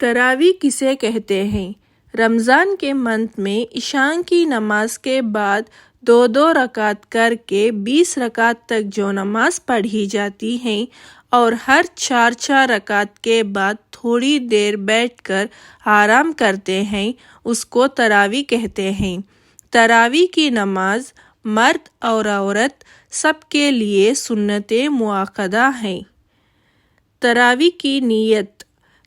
تراویح کسے کہتے ہیں؟ رمضان کے منتھ میں عشاء کی نماز کے بعد 2 رکعت کر کے 20 رکعت تک جو نماز پڑھی جاتی ہیں اور ہر 4 رکعت کے بعد تھوڑی دیر بیٹھ کر آرام کرتے ہیں، اس کو تراویح کہتے ہیں۔ تراویح کی نماز مرد اور عورت سب کے لیے سنت مؤکدہ ہے۔ تراویح کی نیت۔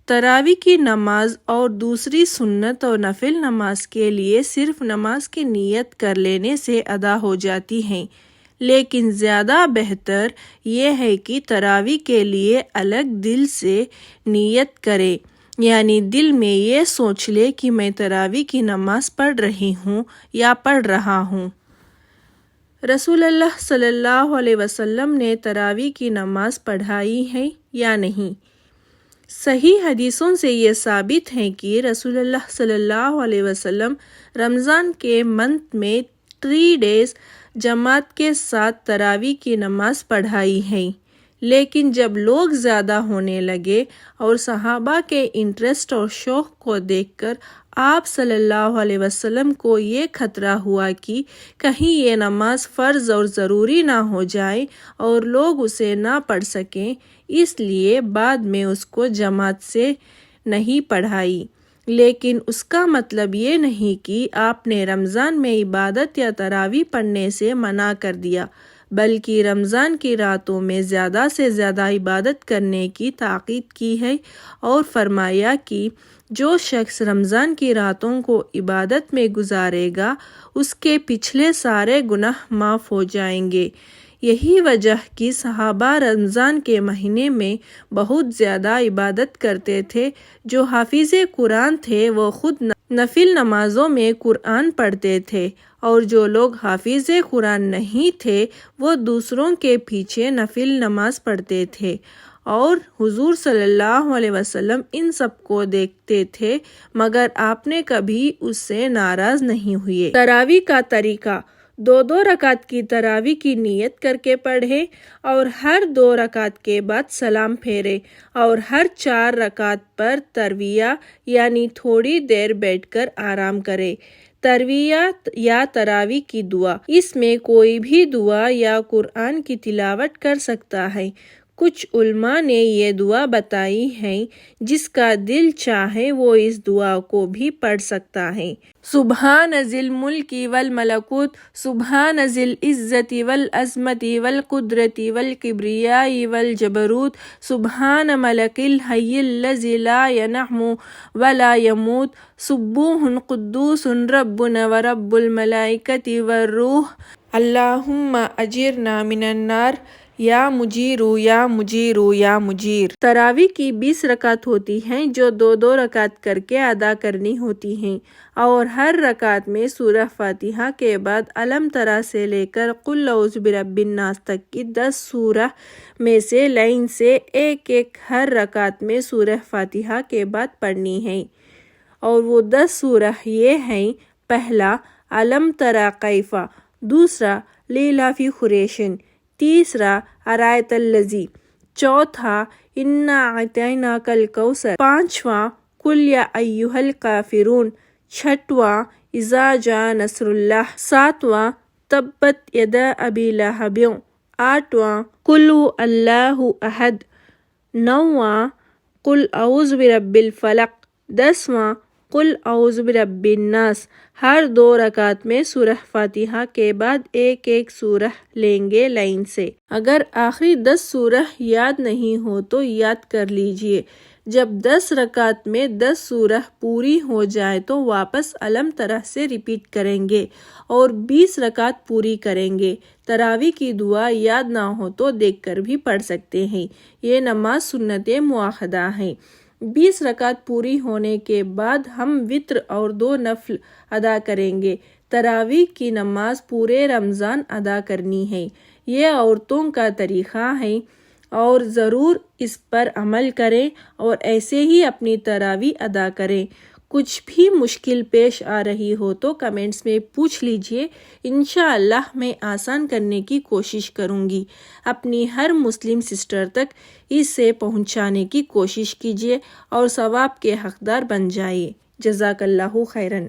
تراویح کی نماز اور دوسری سنت اور نفل نماز کے لیے صرف نماز کی نیت کر لینے سے ادا ہو جاتی ہیں، لیکن زیادہ بہتر یہ ہے کہ تراویح کے لیے الگ دل سے نیت کرے، یعنی دل میں یہ سوچ لے کہ میں تراویح کی نماز پڑھ رہی ہوں یا پڑھ رہا ہوں۔ رسول اللہ صلی اللہ علیہ وسلم نے تراویح کی نماز پڑھائی ہے یا نہیں؟ صحیح حدیثوں سے یہ ثابت ہے کہ رسول اللہ صلی اللہ علیہ وسلم رمضان کے منتھ میں 3 days جماعت کے ساتھ تراویح کی نماز پڑھائی ہے، لیکن جب لوگ زیادہ ہونے لگے اور صحابہ کے انٹرسٹ اور شوق کو دیکھ کر آپ صلی اللہ علیہ وسلم کو یہ خطرہ ہوا کہ کہیں یہ نماز فرض اور ضروری نہ ہو جائے اور لوگ اسے نہ پڑھ سکیں، اس لیے بعد میں اس کو جماعت سے نہیں پڑھائی۔ لیکن اس کا مطلب یہ نہیں کہ آپ نے رمضان میں عبادت یا تراویح پڑھنے سے منع کر دیا، بلکہ رمضان کی راتوں میں زیادہ سے زیادہ عبادت کرنے کی تاکید کی ہے اور فرمایا کہ جو شخص رمضان کی راتوں کو عبادت میں گزارے گا اس کے پچھلے سارے گناہ معاف ہو جائیں گے۔ یہی وجہ کہ صحابہ رمضان کے مہینے میں بہت زیادہ عبادت کرتے تھے۔ جو حافظ قرآن تھے وہ خود نفل نمازوں میں قرآن پڑھتے تھے، اور جو لوگ حافظ قرآن نہیں تھے وہ دوسروں کے پیچھے نفل نماز پڑھتے تھے، اور حضور صلی اللہ علیہ وسلم ان سب کو دیکھتے تھے، مگر آپ نے کبھی اس سے ناراض نہیں ہوئے۔ تراویح کا طریقہ۔ 2 رکعت کی تراویح کی نیت کر کے پڑھے اور ہر 2 رکعت کے بعد سلام پھیرے، اور ہر 4 رکعت پر ترویہ یعنی تھوڑی دیر بیٹھ کر آرام کرے۔ ترویہ یا تراویح کی دعا۔ اس میں کوئی بھی دعا یا قرآن کی تلاوت کر سکتا ہے۔ کچھ علماء نے یہ دعا بتائی ہے، جس کا دل چاہے وہ اس دعا کو بھی پڑھ سکتا ہے۔ سبحان ذی الملک والملکوت، سبحان ذی العزت والعظمت والقدرت والکبریاء والجبروت، سبحان ملک الحی الذی لا ینام ولا یموت، سبوح قدوس ربنا ورب الملائکۃ والروح، اللہم اجرنا من النار، یا مجیرو یا مجیرو یا مجیر۔ تراویح کی 20 رکعت ہوتی ہیں جو 2 رکعت کر کے ادا کرنی ہوتی ہیں، اور ہر رکعت میں سورہ فاتحہ کے بعد الم تری سے لے کر قل اعوذ برب الناس تک کی 10 سورہ میں سے لائن سے ایک ہر رکعت میں سورہ فاتحہ کے بعد پڑھنی ہے، اور وہ 10 سورہ یہ ہیں: پہلا الم تری کیف، دوسرا لیلاف قریش، تیسرا ارایت الذی، چوتھا انا اعطیناک الکوثر، پانچواں قل یا ایھا الکافرون، چھٹواں اذا جاء نصر اللہ، ساتواں تبت یدا ابی لہب، آٹھواں قل ھو اللہ احد، نوواں قل اعوذ برب الفلق، 10واں قل اعوذ برب الناس۔ ہر 2 رکعت میں سورہ فاتحہ کے بعد ایک سورہ لیں گے لائن سے۔ اگر آخری 10 سورہ یاد نہیں ہو تو یاد کر لیجئے۔ جب 10 رکعت میں 10 سورہ پوری ہو جائے تو واپس الم تری سے ریپیٹ کریں گے اور 20 رکعت پوری کریں گے۔ تراویح کی دعا یاد نہ ہو تو دیکھ کر بھی پڑھ سکتے ہیں۔ یہ نماز سنت مؤکدہ ہے۔ 20 رکعت پوری ہونے کے بعد ہم وتر اور 2 نفل ادا کریں گے۔ تراویح کی نماز پورے رمضان ادا کرنی ہے۔ یہ عورتوں کا طریقہ ہے، اور ضرور اس پر عمل کریں اور ایسے ہی اپنی تراویح ادا کریں۔ کچھ بھی مشکل پیش آ رہی ہو تو کمنٹس میں پوچھ لیجئے، انشاءاللہ میں آسان کرنے کی کوشش کروں گی۔ اپنی ہر مسلم سسٹر تک اسے پہنچانے کی کوشش کیجئے اور ثواب کے حقدار بن جائیے۔ جزاک اللہ خیراً۔